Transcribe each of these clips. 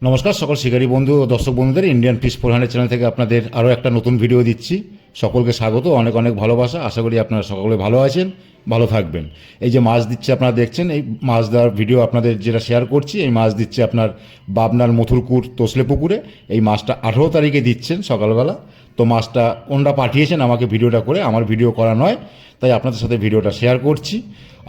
নমস্কার সকল শিকারী বন্ধু ও দর্শক বন্ধুদের ইন্ডিয়ান ফিশ ফোরহান্ডেড চ্যানেল থেকে আপনাদের আরও একটা নতুন ভিডিও দিচ্ছি। সকলকে স্বাগত, অনেক অনেক ভালোবাসা। আশা করি আপনারা সকলে ভালো আছেন, ভালো থাকবেন। এই যে মাছ দিচ্ছে আপনারা দেখছেন, এই মাছ দেওয়ার ভিডিও আপনাদের যেটা শেয়ার করছি, এই মাছ দিচ্ছে আপনার বাবনার মথুরকুর তোসলে পুকুরে। এই মাছটা 18 তারিখে দিচ্ছেন সকালবেলা। তো মাছটা ওনারা পাঠিয়েছেন আমাকে ভিডিওটা করে, আমার ভিডিও করা নয়, তাই আপনাদের সাথে ভিডিওটা শেয়ার করছি।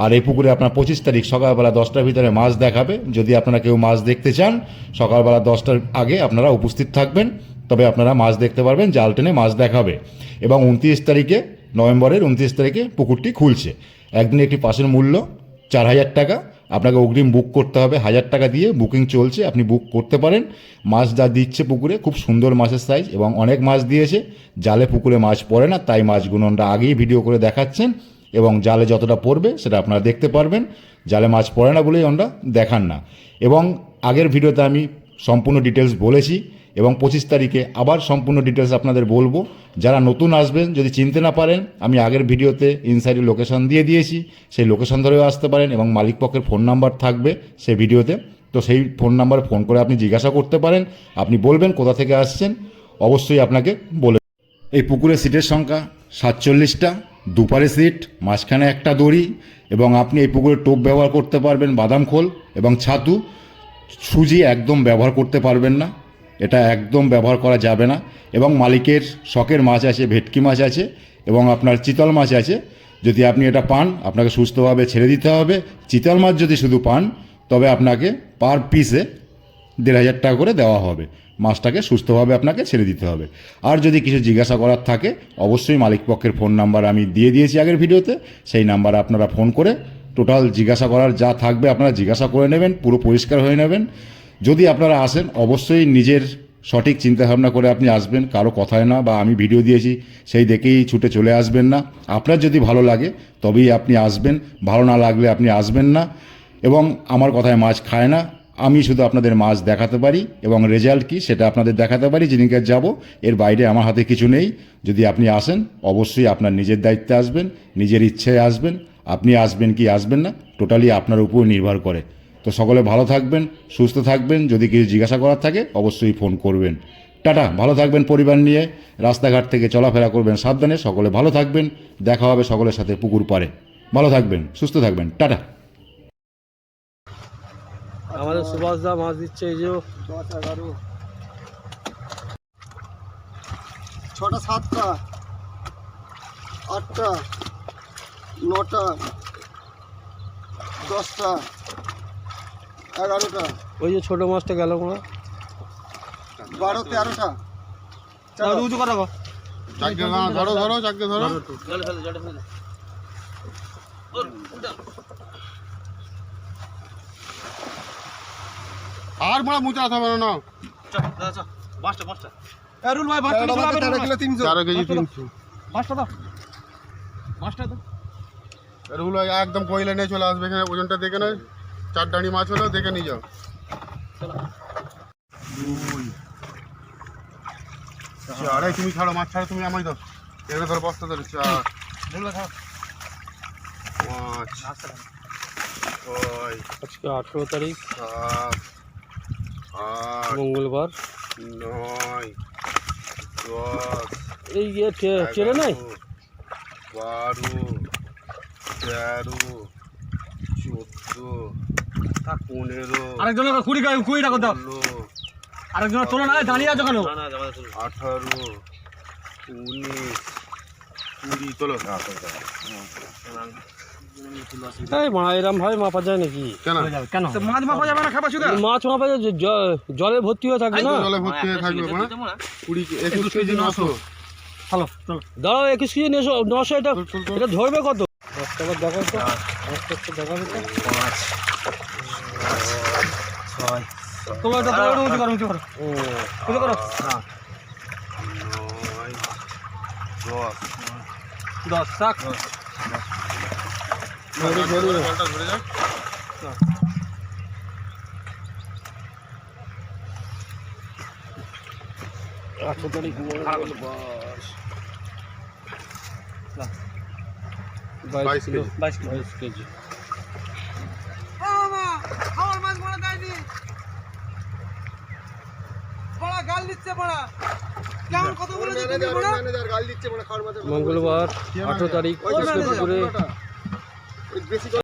আর এই পুকুরে আপনার 25 তারিখ সকালবেলা 10টার ভিতরে মাছ দেখাবে। যদি আপনারা কেউ মাছ দেখতে চান, সকালবেলা 10টার আগে আপনারা উপস্থিত থাকবেন, তবে আপনারা মাছ দেখতে পারবেন, জাল টেনে মাছ দেখাবে। এবং 29 তারিখে, নভেম্বরের 29 তারিখে পুকুরটি খুলছে। একদিনে একটি পাসের মূল্য 4000 টাকা। আপনাকে অগ্রিম বুক করতে হবে 1000 টাকা দিয়ে, বুকিং চলছে, আপনি বুক করতে পারেন। মাছ যা দিচ্ছে পুকুরে খুব সুন্দর মাছের সাইজ, এবং অনেক মাছ দিয়েছে। জালে পুকুরে মাছ পড়ে না, তাই মাছগুলো আমরা আগেই ভিডিও করে দেখাচ্ছেন, এবং জালে যতটা পড়বে সেটা আপনারা দেখতে পারবেন। জালে মাছ পড়ে না বলেই আমরা দেখান না। এবং আগের ভিডিওতে আমি সম্পূর্ণ ডিটেলস বলেছি, এবং 25 তারিখে আবার সম্পূর্ণ ডিটেলস আপনাদের বলবো। যারা নতুন আসবেন, যদি চিনতে না পারেন, আমি আগের ভিডিওতে ইনসাইডের লোকেশন দিয়ে দিয়েছি, সেই লোকেশন ধরেও আসতে পারেন, এবং মালিক পক্ষের ফোন নাম্বার থাকবে সেই ভিডিওতে। তো সেই ফোন নাম্বারে ফোন করে আপনি জিজ্ঞাসা করতে পারেন, আপনি বলবেন কোথা থেকে আসছেন, অবশ্যই আপনাকে বলে। এই পুকুরের সিটের সংখ্যা 47টা, দুপারে সিট, মাঝখানে একটা দড়ি, এবং আপনি এই পুকুরে টোপ ব্যবহার করতে পারবেন, বাদাম খোল এবং ছাতু। সুজি একদম ব্যবহার করতে পারবেন না, এটা একদম ব্যবহার করা যাবে না। এবং মালিকের শখের মাছ আছে, ভেটকি মাছ আছে, এবং আপনার চিতল মাছ আছে। যদি আপনি এটা পান, আপনাকে সুস্থভাবে ছেড়ে দিতে হবে। চিতল মাছ যদি শুধু পান, তবে আপনাকে পার পিসে 1500 টাকা করে দেওয়া হবে। মাছটাকে সুস্থভাবে আপনাকে ছেড়ে দিতে হবে। আর যদি কিছু জিজ্ঞাসা করার থাকে, অবশ্যই মালিক পক্ষের ফোন নাম্বার আমি দিয়ে দিয়েছি আগের ভিডিওতে, সেই নাম্বারে আপনারা ফোন করে টোটাল জিজ্ঞাসা করার যা থাকবে আপনারা জিজ্ঞাসা করে নেবেন, পুরো পরিষ্কার হয়ে নেবেন। যদি আপনারা আসেন, অবশ্যই নিজের সঠিক চিন্তাভাবনা করে আপনি আসবেন, কারো কথায় না, বা আমি ভিডিও দিয়েছি সেই দেখেই ছুটে চলে আসবেন না। আপনার যদি ভালো লাগে তবেই আপনি আসবেন, ভালো না লাগলে আপনি আসবেন না। এবং আমার কথায় মাছ খায় না, আমি শুধু আপনাদের মাছ দেখাতে পারি, এবং রেজাল্ট কি সেটা আপনাদের দেখাতে পারি যেদিনকে যাব। এর বাইরে আমার হাতে কিছু নেই। যদি আপনি আসেন, অবশ্যই আপনার নিজের দায়িত্বে আসবেন, নিজের ইচ্ছায় আসবেন। আপনি আসবেন কি আসবেন না, টোটালি আপনার উপর নির্ভর করে। তো সকলে ভালো থাকবেন, সুস্থ থাকবেন। যদি কিছু জিজ্ঞাসা করার থাকে অবশ্যই ফোন করবেন। টাটা, ভালো থাকবেন পরিবার নিয়ে। রাস্তাঘাট থেকে চলাফেরা করবেন সাবধানে। সকলে ভালো থাকবেন, দেখা হবে সকলের সাথে পুকুর পাড়ে। ভালো থাকবেন, সুস্থ থাকবেন, টাটা। আমাদের সুভাষ দা মাছ দিচ্ছে, এই যে 6টা 7টা 8টা 9টা 10টা 11টা, ওই যে ছোট মাছটা গেল মনে 12 13টা। উঁচু করা গো, ধরো ধরো, চাককে ধরো। আর বড় মুচা থাকবে না। রুল ভাই 13 কিলো 300, 4 কেজি 300। মাছটা দাও, মাছটা দাও। রুল ভাই একদম কইলে নিয়ে চলে আসবে এখানে, ওজনটা দেখে নয়। 4 ডাঁড়ি মাছ হলো, দেখে নিয়ে যাও। 4 তুমি ছাড়ো, মাছ ছাড়ো, তুমি আমায় দাও। এখানে ধরো বস্তা ধরো। 4 5 6 আজকে 18 তারিখ 7 8 মঙ্গলবার। 9 10 এই চেনে নাই 12 13 14 15 আরেকজনের 20 টাকা দাও, 16 আরেকজনের তোলো না, দাঁড়িয়ে আছো কেন? 18 19 20 তোলো। এই মা, এরম ভাবে মাপা যায় নাকি? কেন কেন মাছ মাপা যাবে না? খাবা শুধু মাছ মাপা যায়, জলে ভর্তি হয়ে থাকবে না। জলে ভর্তি হয়ে থাকবে না। 21 কেজি 900। হ্যালো, দাঁড়াও, 21 কেজি 900। এটা এটা ধরবে কত? 10 টাকা দেখাও তো, 10 টাকা দেখাবে তো। 5 6 তোমরা এটা তো উঁচু করো, উঁচু করো, উঁচু করো। 9 10 টাক ধরে ধরে যা। আচ্ছা তারিখ 22 কিলো 22 কেজি। মঙ্গলবার 18 তারিখ দুপুরে